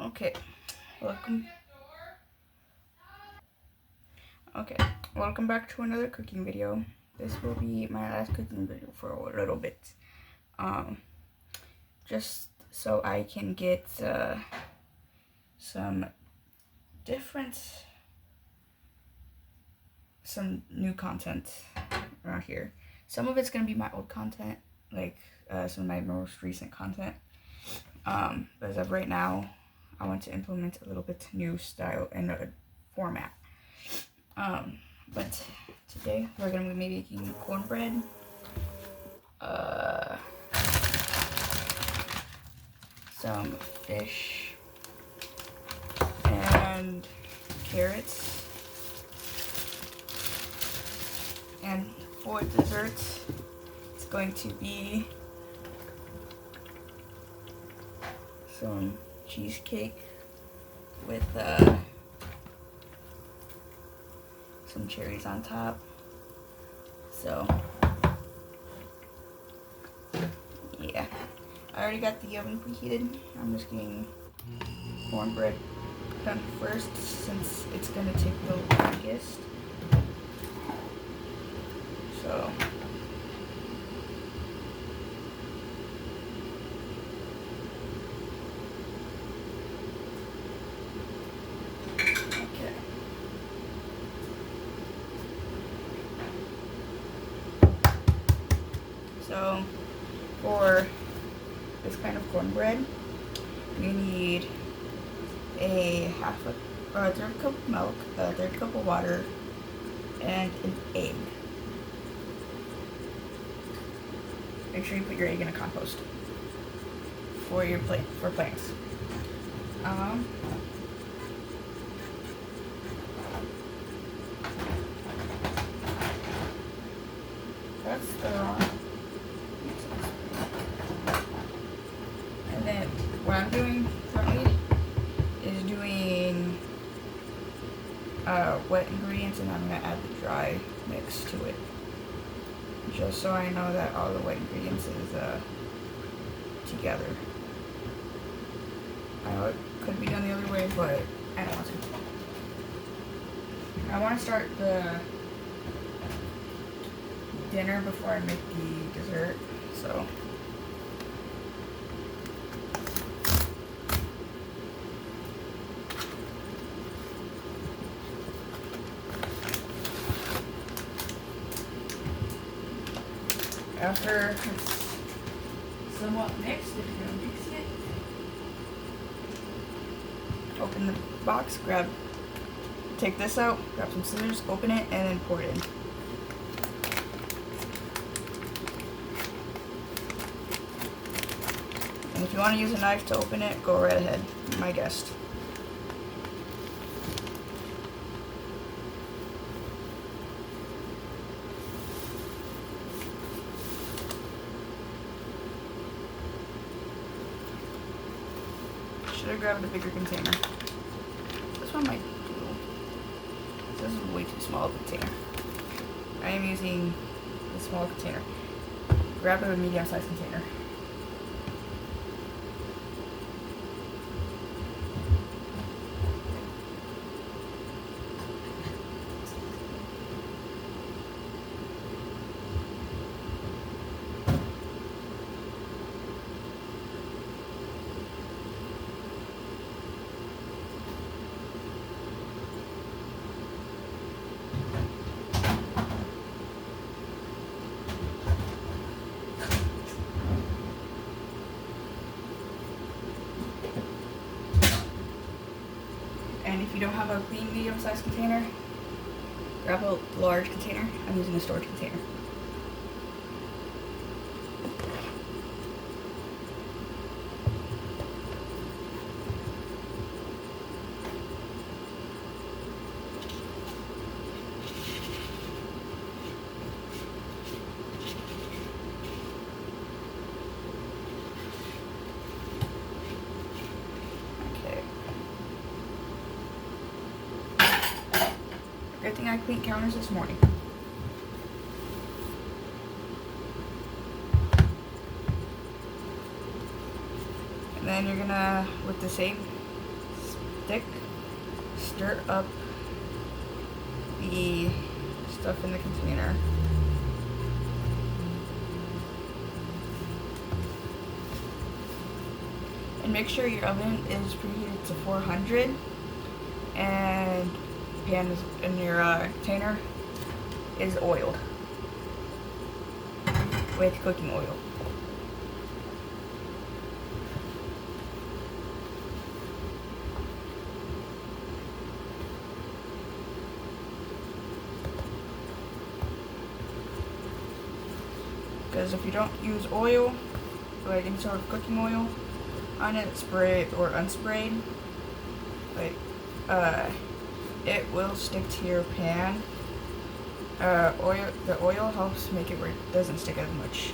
Okay, welcome. Okay, welcome back to another cooking video. This will be my last cooking video for a little bit. Just so I can get some new content around here. Some of it's gonna be my old content, like some of my most recent content. But as of right now, I want to implement a little bit new style and format. But today we're gonna be making cornbread, some fish, and carrots. And for dessert, it's going to be some cheesecake with some cherries on top. So yeah, I already got the oven preheated. I'm just getting cornbread done first since it's gonna take the longest. So okay. So for this kind of cornbread, you need a third cup of milk, a third cup of water, and an egg. Make sure you put your egg in a compost for your plants. That's the wrong. And then what I'm doing currently is doing wet ingredients, and I'm gonna add the dry mix to it, just so I know that all the wet ingredients is together. I know it could be done the other way, but I don't want to. I want to start the dinner before I make the dessert, so after it's somewhat mixed, if you're gonna mix it, open the box, take this out, grab some scissors, open it, and then pour it in. And if you want to use a knife to open it, go right ahead. You're my guest. Should have grabbed a bigger container. This one might do. This is way too small of a container. I am using the small container. Grab a medium-sized container. And if you don't have a clean medium-sized container, grab a large container. I'm using a storage container. Good thing I cleaned counters this morning. And then you're gonna, with the same stick, stir up the stuff in the container. And make sure your oven is preheated to 400 and pan is, in your container is oiled with cooking oil. Because if you don't use oil, like any sort of cooking oil on it, sprayed or unsprayed, like it will stick to your pan. The oil helps make it where it doesn't stick as much.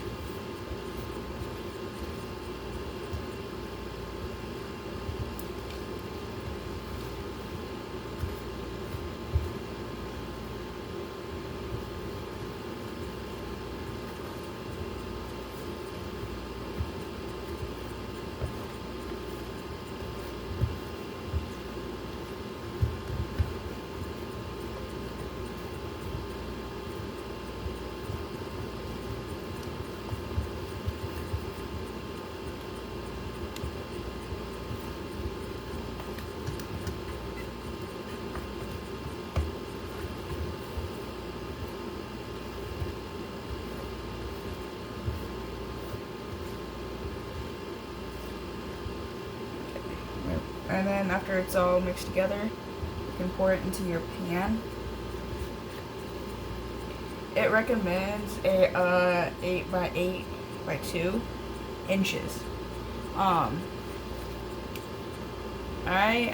And then after it's all mixed together, you can pour it into your pan. It recommends a 8 by 8 by 2 inches. I,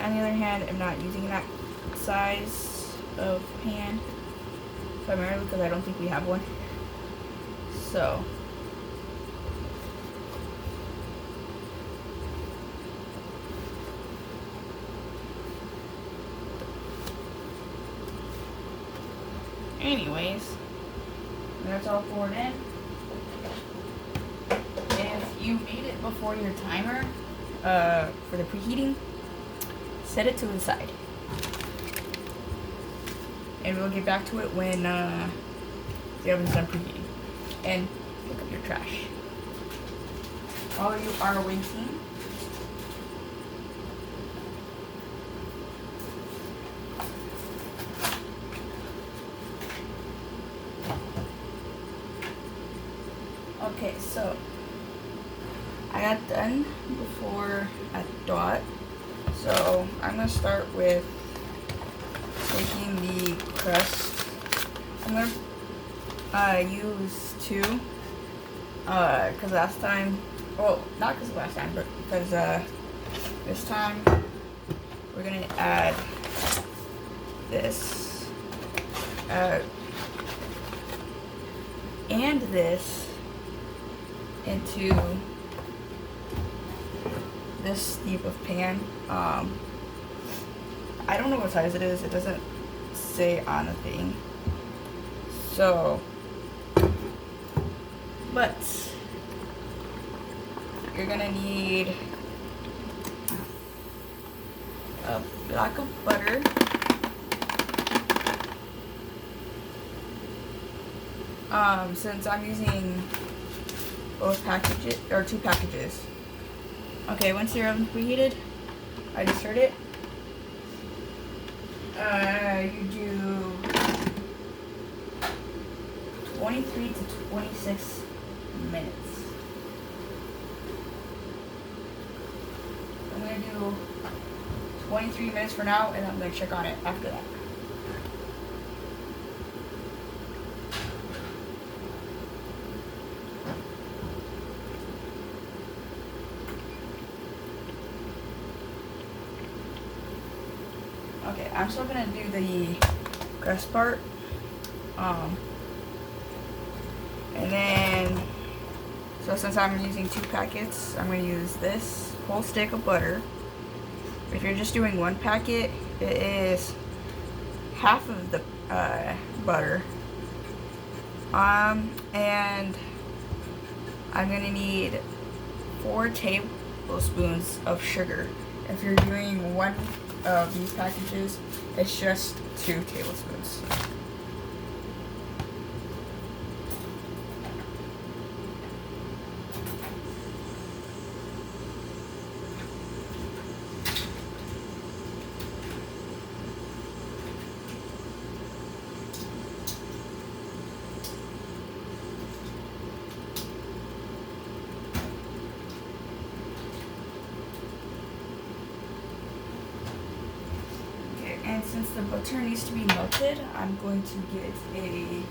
on the other hand, am not using that size of pan, primarily because I don't think we have one. So anyways, that's all poured in. If you made it before your timer for the preheating, set it to the side. And we'll get back to it when the oven's done preheating. And pick up your trash. While you are waiting, okay, so I got done before I thought. So I'm gonna start with taking the crust. I'm gonna use 2, cause last time, well, not cause last time, but because this time we're gonna add this and this into this type of pan. I don't know what size it is. It doesn't say on the thing. So, but you're gonna need a block of butter, since I'm using both packages, or 2 packages. Okay, once your oven's preheated, I just stirred it. You do 23 to 26 minutes. I'm gonna do 23 minutes for now, and I'm gonna check on it after that. Okay, I'm still gonna do the crust part. And then, so since I'm using 2 packets, I'm gonna use this whole stick of butter. If you're just doing 1 packet, it is half of the butter. And I'm gonna need 4 tablespoons of sugar. If you're doing one of these packages, it's just 2 tablespoons. And since the butter needs to be melted, I'm going to get a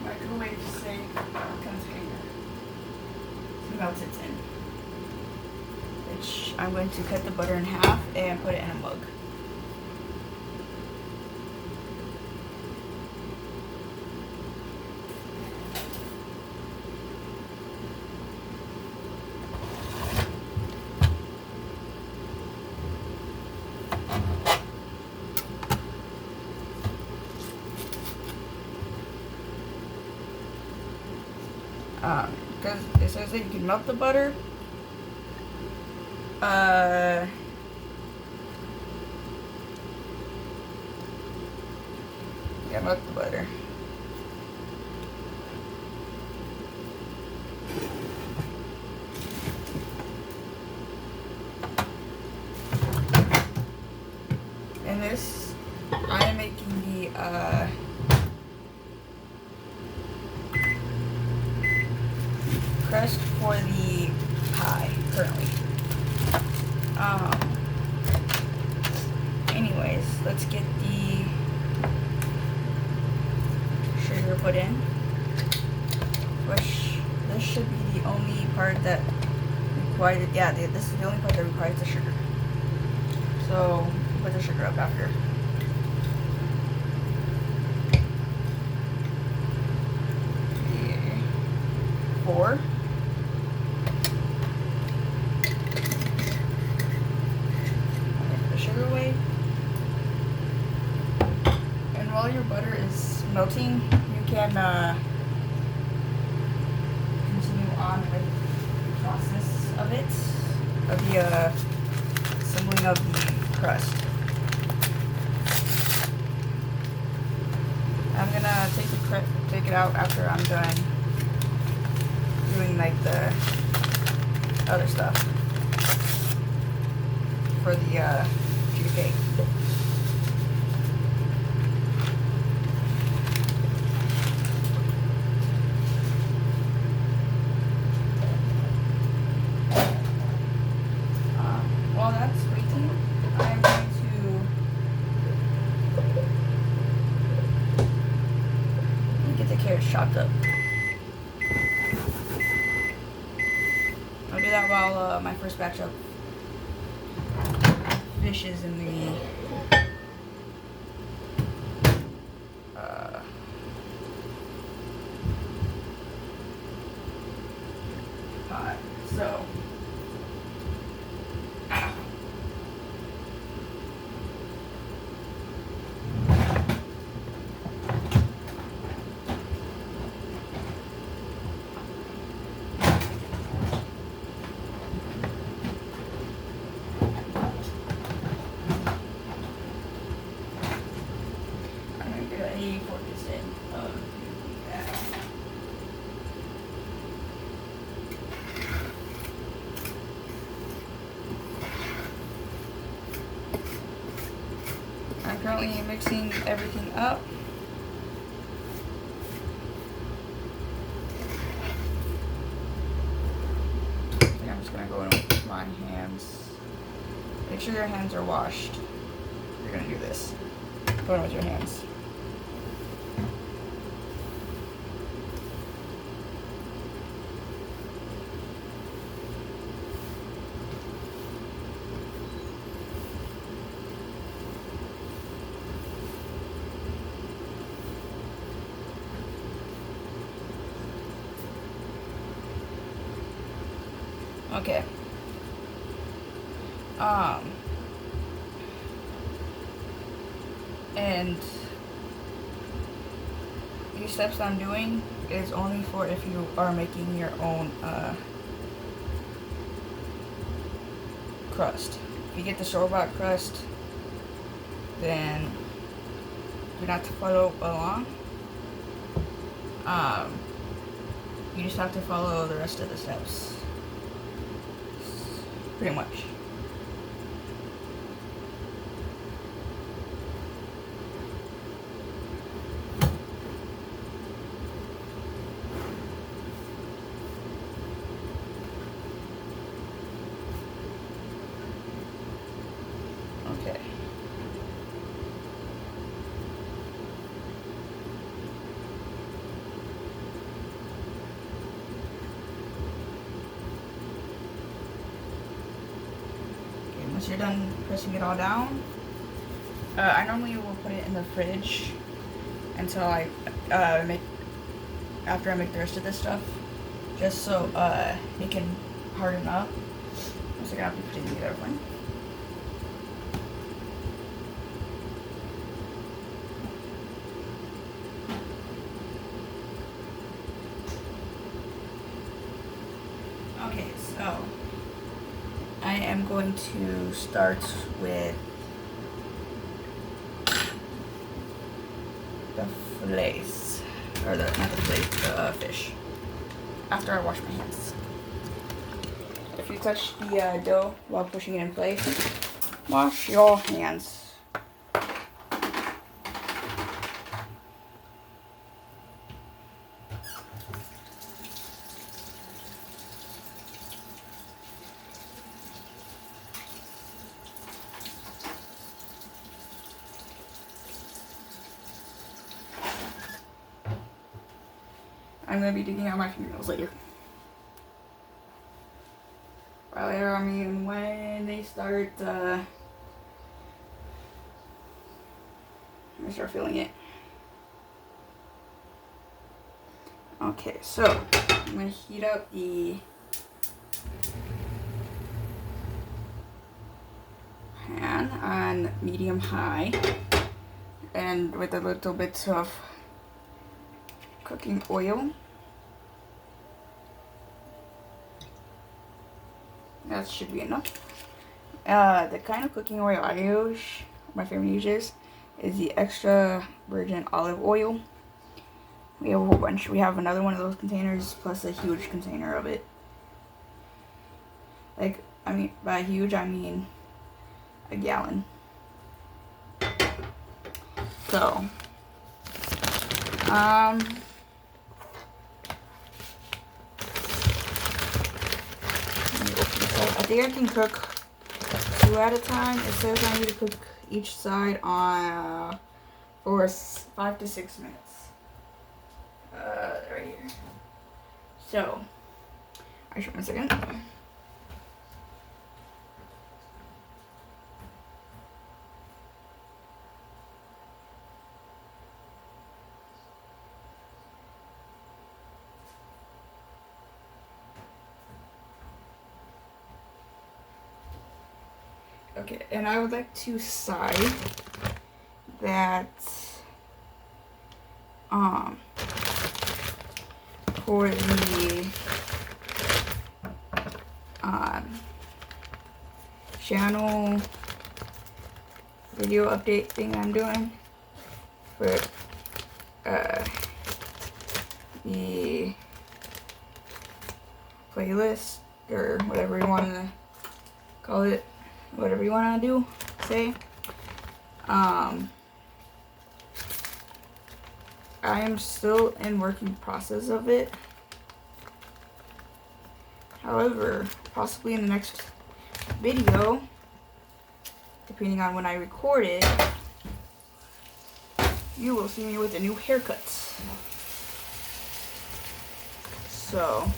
microwave safe container to melt it in. Which I'm going to cut the butter in half and put it in a mug. Because it says that you can melt the butter. Yeah, melt the butter. And this, I am making the crust for the pie currently. Anyways, let's get the sugar put in. Which this should be the only part that requires. Yeah, this is the only part that requires the sugar. So put the sugar up after. Yeah. 4. Away. And while your butter is melting, you can continue on with the process of it, of the assembling of the crust. I'm gonna take it out after I'm done doing like the other stuff for the cake. While that's waiting, I'm going to get the carrots chopped up. I'll do that while my first batch of dishes in the pot. So I'm currently mixing everything up. I think I'm just gonna go in with my hands. Make sure your hands are washed. You're gonna do this. Go in with your hands. Okay. And these steps I'm doing is only for if you are making your own crust. If you get the store-bought crust, then you don't have to follow along. You just have to follow the rest of the steps. Pretty much. Okay. Once you're done pressing it all down, I normally will put it in the fridge until I after I make the rest of this stuff, just so it can harden up. So I gotta be putting the other one. Okay, so I am going to start with the fillets, or not the fillets, the fish, after I wash my hands. If you touch the dough while pushing it in place, wash your hands. I'm going to be digging out my fingernails later. By later, I mean when they start, I start feeling it. Okay, so I'm going to heat up the pan on medium high, and with a little bit of cooking oil. That should be enough. The kind of cooking oil I use, my family uses, is the extra virgin olive oil. We have a whole bunch. We have another one of those containers, plus a huge container of it. Like, I mean, by huge, I mean a gallon. So, I think I can cook 2 at a time. It says I need to cook each side on for 5 to 6 minutes. Right here. So, actually, 1 second. Okay, and I would like to side that for the channel video update thing I'm doing for the playlist, or whatever you want to call it, whatever you want to do, say. I am still in working process of it. However, possibly in the next video, depending on when I record it, you will see me with a new haircut. So,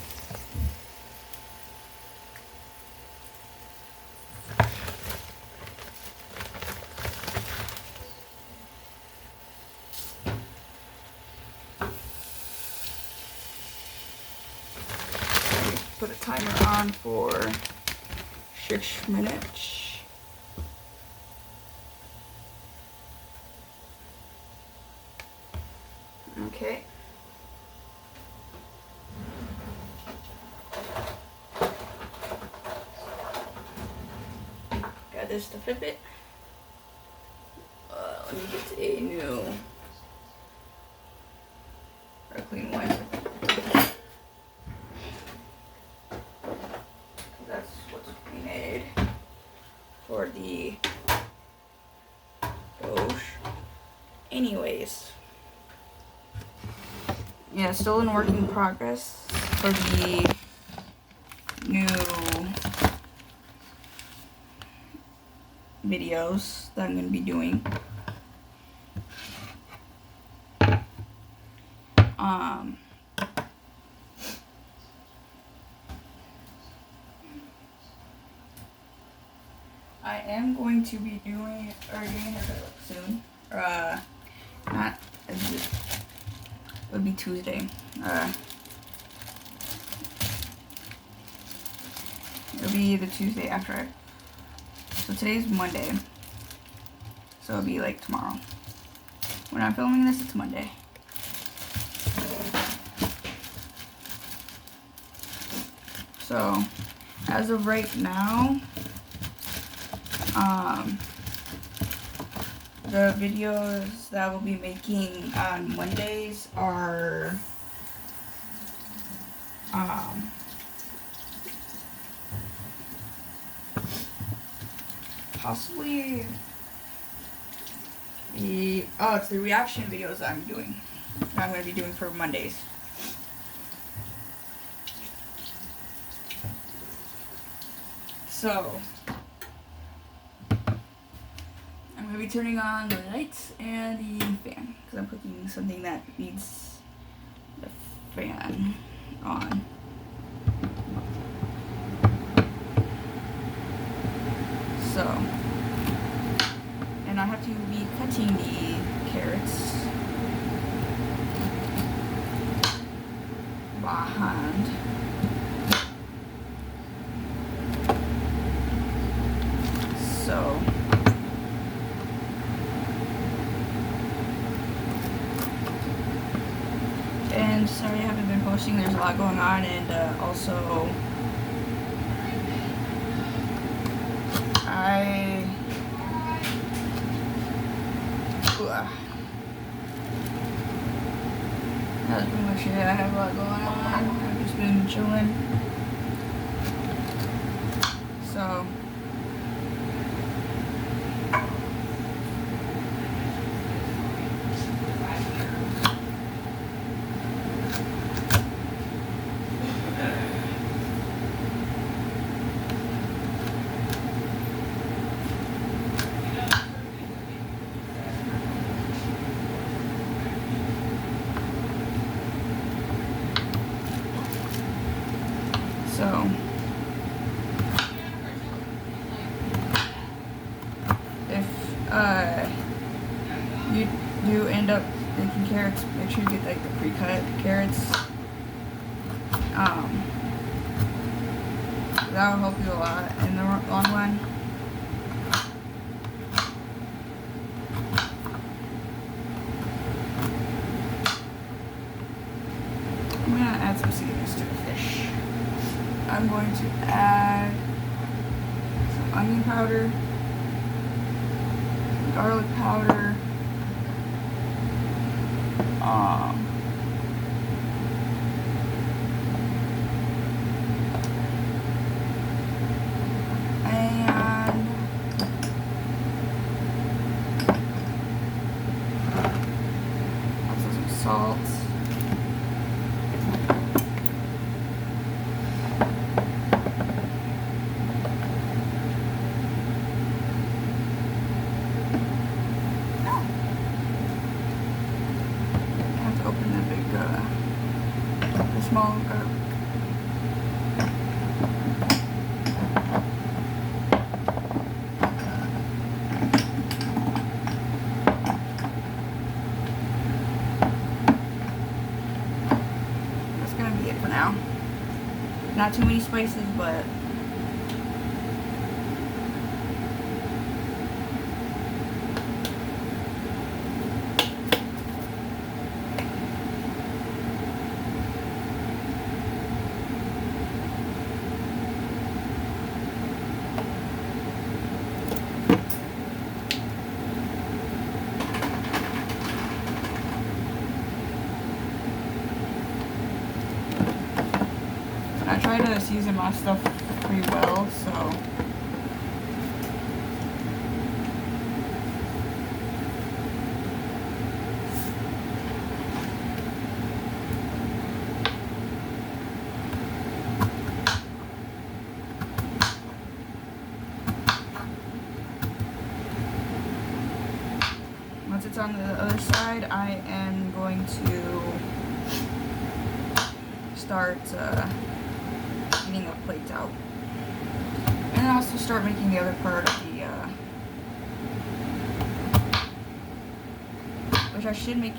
put a timer on for 6 minutes. Okay. add this to Fitbit. Let me get a new or a clean one. That's what's we made for the Doge. Anyways, yeah, still in work in progress for the new videos that I'm going to be doing. I am going to be doing or getting a haircut soon. Not it would be Tuesday. It'll be the Tuesday after. So today's Monday. So it'll be like tomorrow. When I'm filming this, it's Monday. So as of right now, the videos that we'll be making on Mondays are possibly it's the reaction videos that I'm going to be doing for Mondays. So I'm going to be turning on the lights and the fan because I'm cooking something that needs the fan on. So, and I have to be cutting the carrots by hand. So, and sorry I haven't been posting, there's a lot going on, and also that's pretty much it. I have a lot going on. I've just been chilling. So if you do end up making carrots, make sure you get like the pre-cut carrots. That will help you a lot in the long run. I'm gonna add some seasonings to the fish. I'm going to add some onion powder, garlic powder, and also some salt. Small that's gonna be it for now. Not too many spices, but to season my stuff pretty well, so. Once it's on the other side, I am going to start getting the plates out. And then also start making the other part of the, which I should make.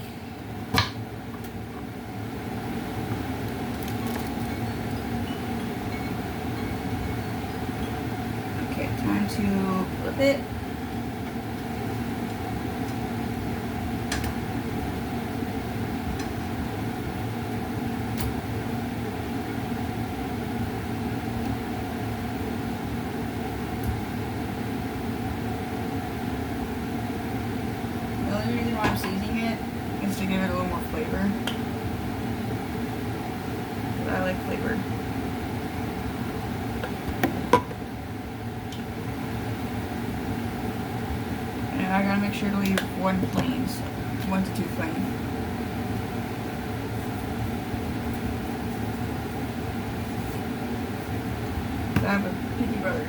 Okay, time to flip it. The only reason why I'm seasoning it is to give it a little more flavor. But I like flavor. And I gotta make sure to leave 1 flame, so 1 to 2 flame. I have a picky brother.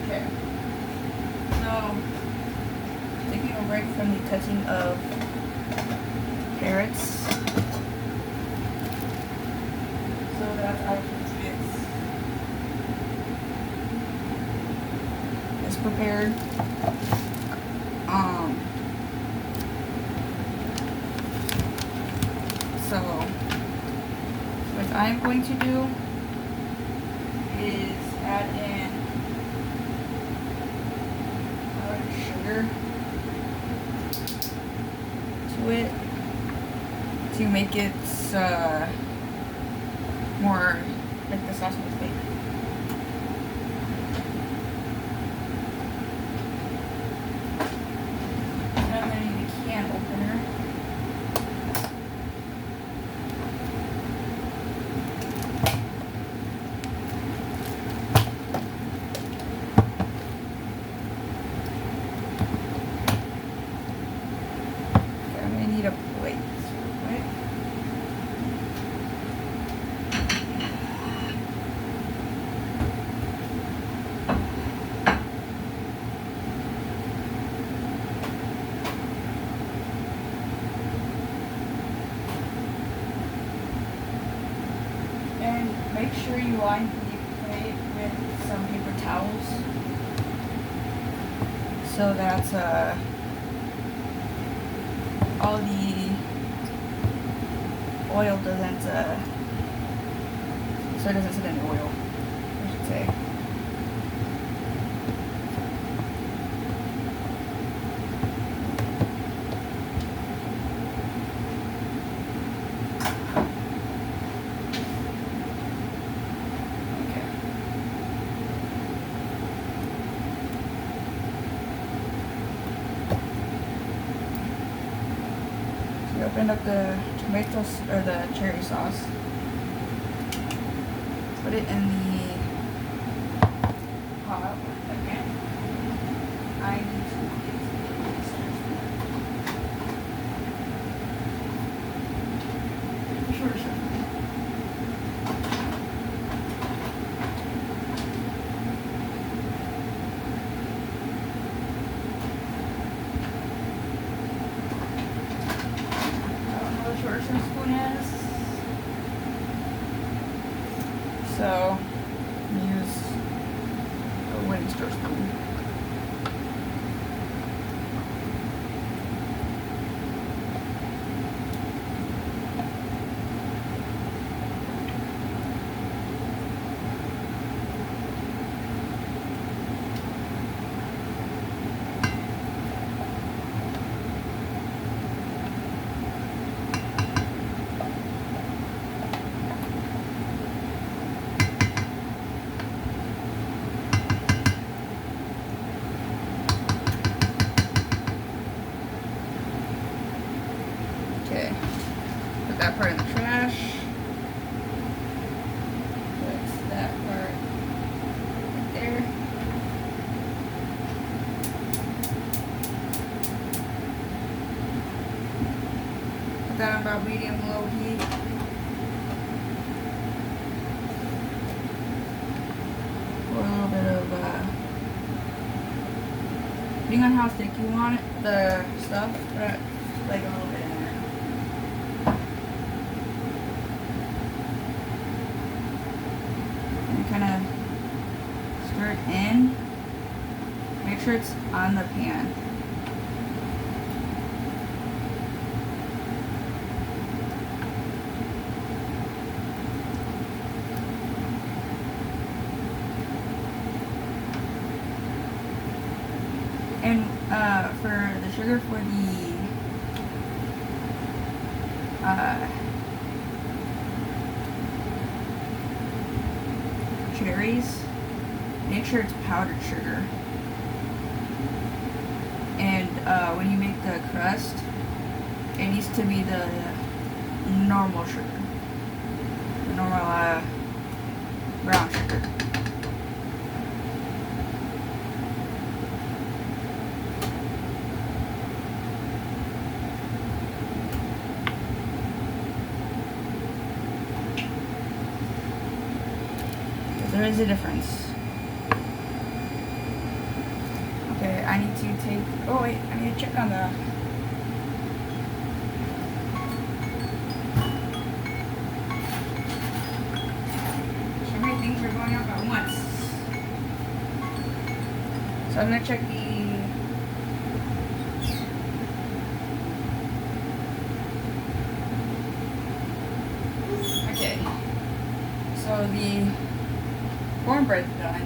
Okay. So, taking a break from the cutting of carrots so that I can get this prepared. So what I'm going to do is add in sugar to it to make it more like the sauce was made. And I'm going to need a can opener. Okay, I'm going to need a plate. Right? And make sure you line the plate with some paper towels so that all the oil doesn't so it doesn't sit in the oil, I should say. Open up the tomatoes or the cherry sauce. Put it in the pot. Okay. I need to sure. Spoon is. So use a wooden stir spoon. that part in the trash. Put that part right there. Put that on about medium-low heat. Pour a little bit of, depending on how thick you want it, the stuff, but like a little bit in there. And kind of stir it in. Make sure it's on the pan. And for the sugar for the cherries, make sure it's powdered sugar. And when you make the crust, it needs to be the normal sugar, the normal brown sugar. There is a difference. Okay, I need to take, oh wait, I need to check on the, so many things are going up at once. So I'm gonna check okay, so the cornbread's done.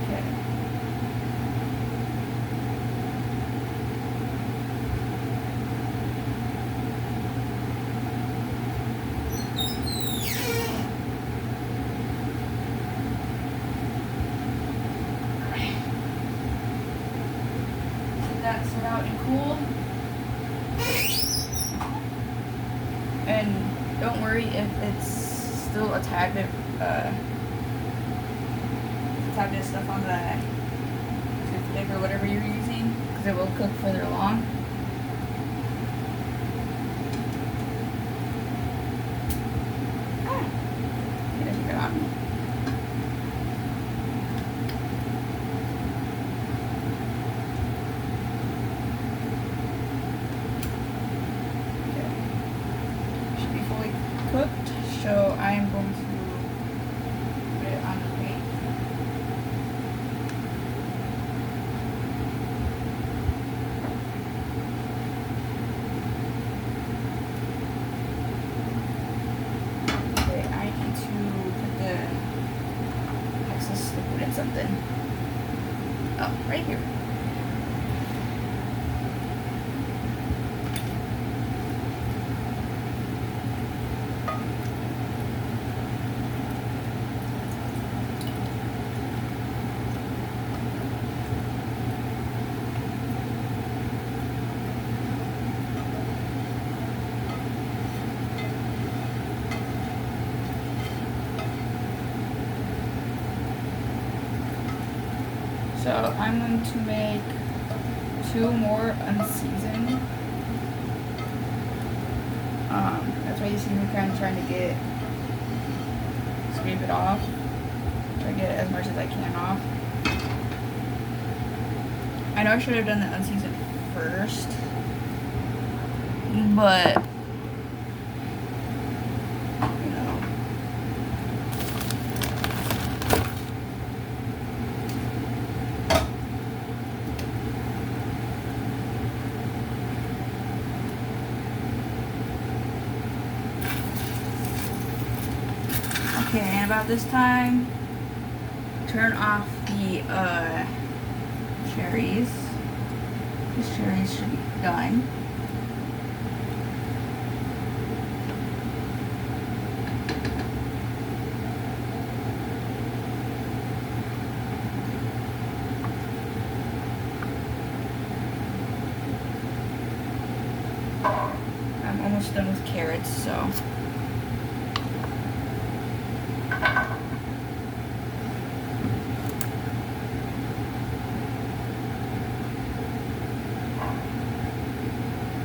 Okay. Let that sit out and cool. And don't worry if it's still a tad bit stuff on the toothpick or whatever you're using, because it will cook further along. Get it on. Okay. Should be fully cooked. So I am going to put it on the plate. Okay, I need to put the excess liquid in something. Oh, right here. So I'm going to make 2 more unseasoned. That's why you see me kind of trying to scrape it off. Try to get as much as I can off. I know I should have done the unseasoned first, but you know. Okay, and about this time, turn off the cherries. These cherries should be done. almost done with carrots, so.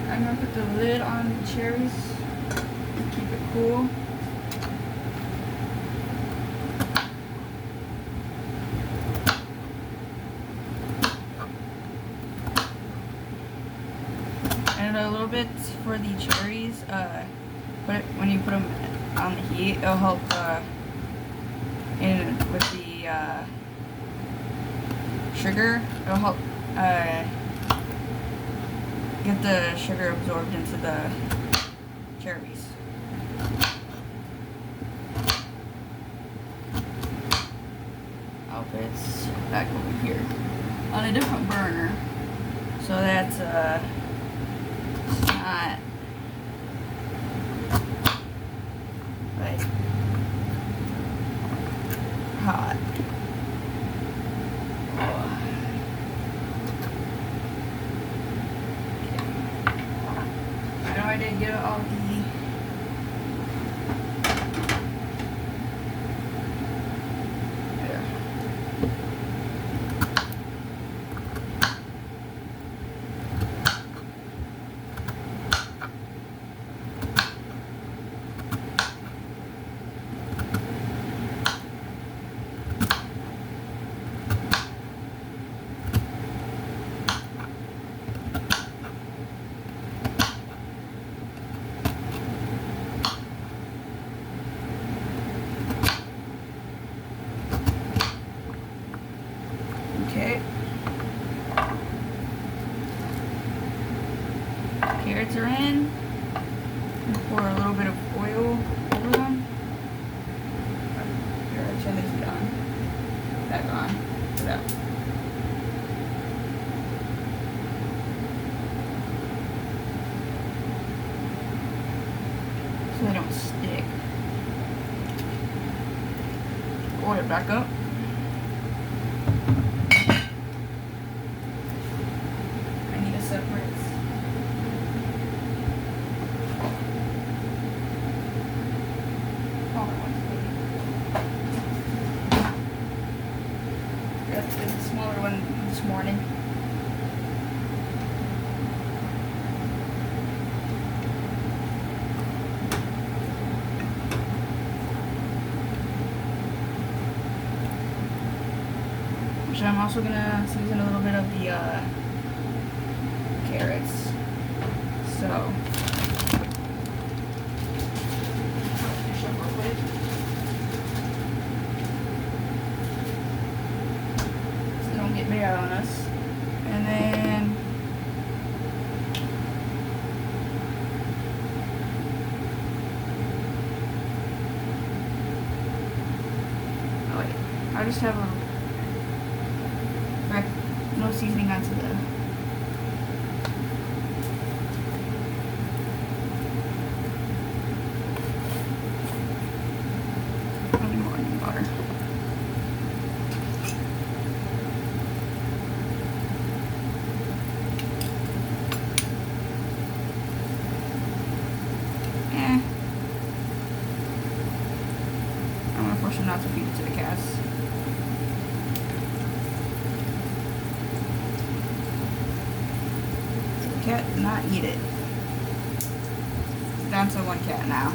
I'm gonna put the lid on the cherries to keep it cool. And a little bit for the cherries, when you put them on the heat, it'll help with the sugar. It'll help get the sugar absorbed into the cherries. I'll put it back over here on a different burner, so that's not like hot. I know I didn't get all the carrots are in. Pour a little bit of oil over them. Here, I'll turn this on. Back on. Put it out. So they don't stick. Oil back up. I need a separate. Smaller one this morning. So I'm also gonna season a little bit of the carrots. So get bad on us. And then oh wait, I just have no seasoning onto the morning water. Not to feed it to the cats. The cat did not eat it. It's down to one cat now.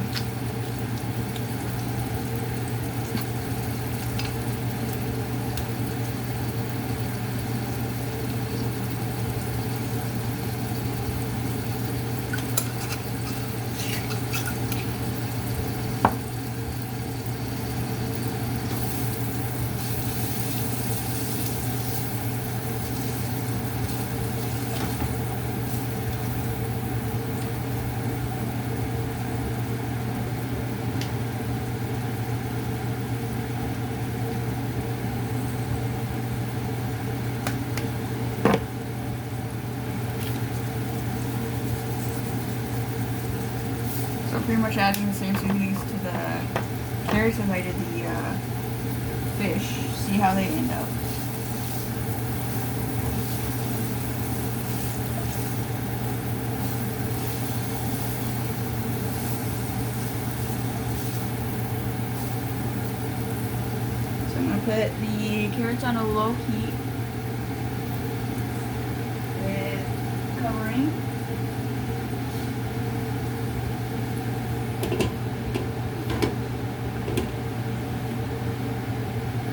So pretty much adding the same seasonings to the carrots as I did the fish. See how they end up. put the carrots on a low heat with covering.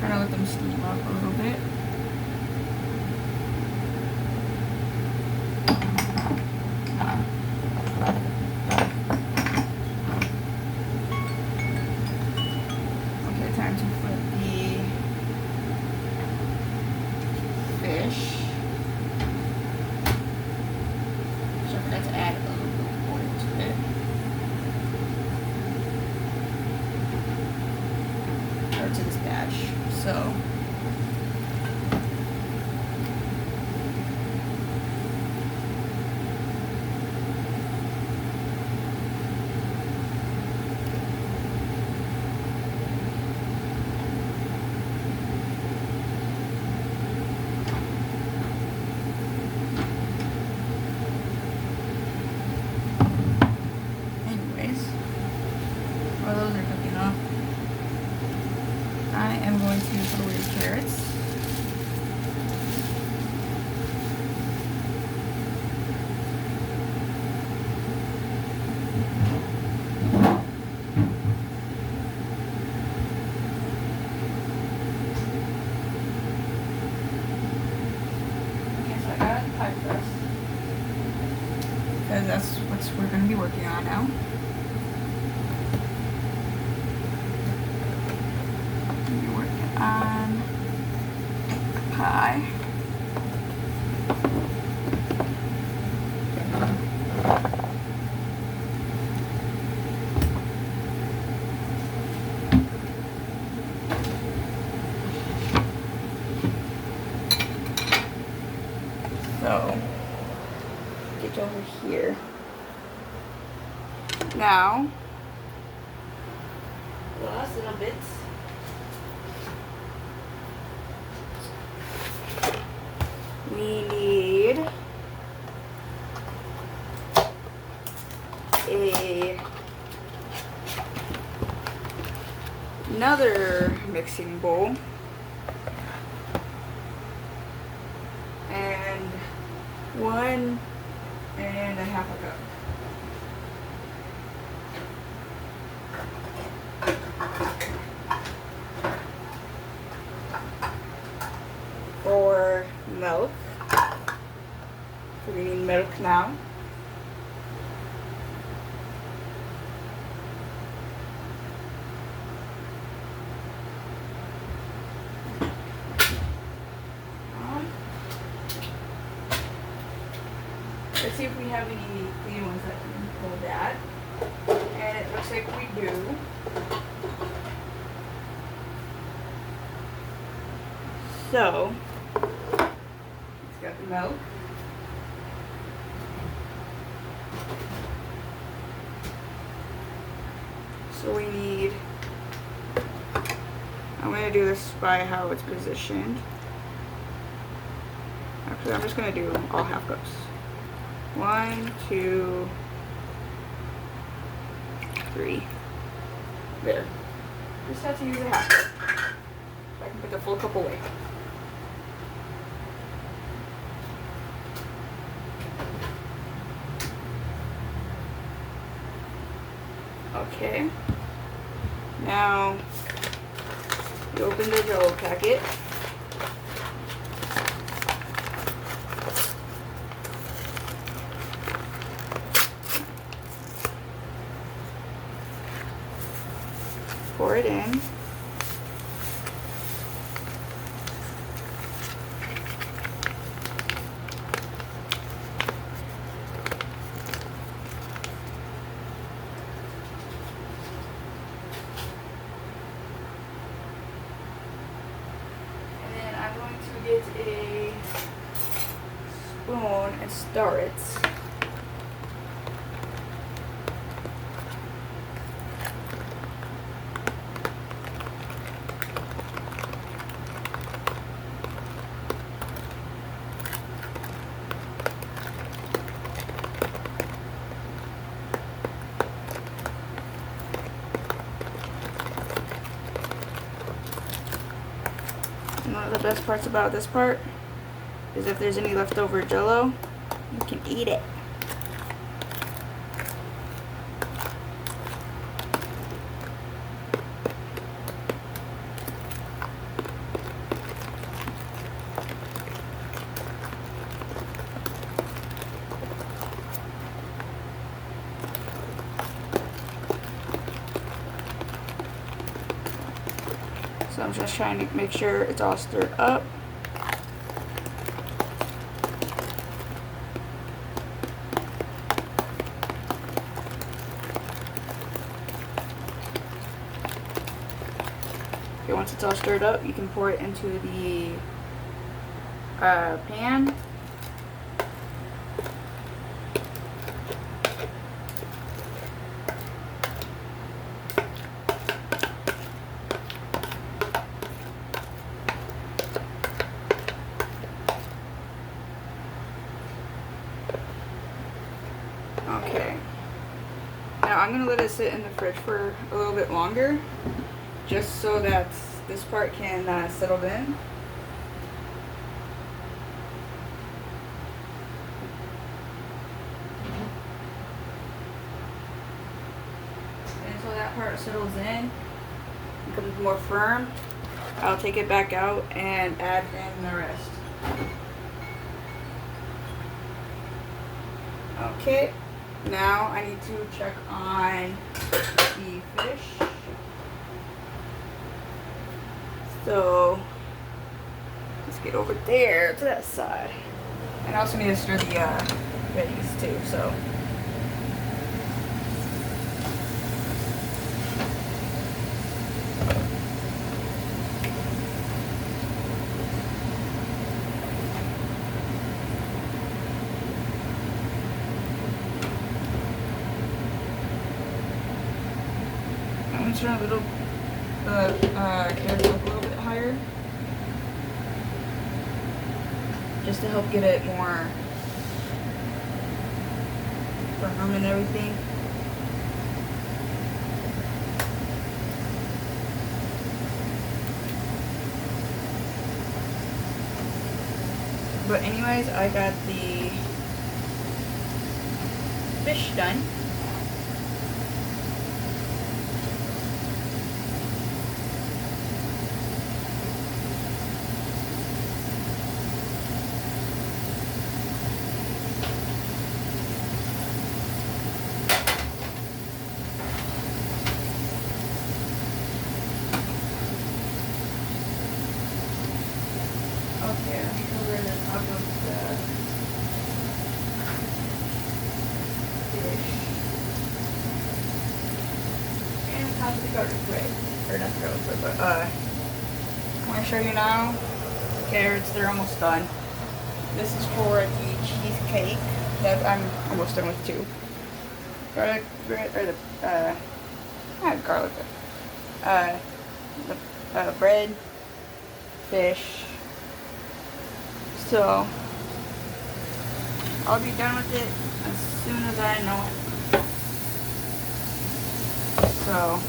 Kind of let them steam up a little bit. Okay, time to put the fish. So I forgot to add a little bit of oil to it. Or to this batch. So while those are cooking up, I am going to put away the carrots. Okay, so I got a pie crust because that's what we're going to be working on now. On pie. So, get over here. Now, last little bit. We need another mixing bowl and 1.5 cup. For milk. So we need milk now. Let's see if we have any clean ones that can hold that. And it looks like we do. So, it's got the milk. So we need, I'm going to do this by how it's positioned. Actually, I'm just going to do all half cups. 1, 2, 3. There. Just have to use a half cup. So I can put the full cup away. Okay. Now, you open the Jell-O packet. Pour it in. Get a spoon and stir it. the best parts about this part is if there's any leftover Jell-O, you can eat it. So I'm just trying to make sure it's all stirred up. Okay, once it's all stirred up, you can pour it into the pan. Okay, now I'm going to let it sit in the fridge for a little bit longer, just so that this part can settle in. And until that part settles in, becomes more firm, I'll take it back out and add in the rest. Okay. Now I need to check on the fish. So let's get over there to that side. And I also need to stir the veggies too. So turn a little carrots up a little bit higher, just to help get it more firm and everything. But anyways, I got the fish done. Okay, let me cover the top of the fish. And top of the garlic bread. Or not garlic bread, but I want to show you now the carrots. They're almost done. This is for the cheesecake that I'm almost done with too. Garlic bread, or the, not garlic bread. The bread, fish. So I'll be done with it as soon as I know it. So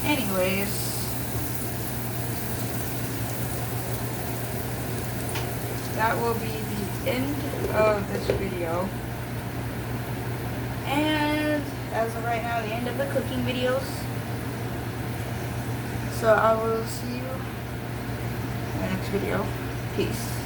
anyways, that will be the end of this video. And as of right now, the end of the cooking videos. So I will see you in the next video. Peace.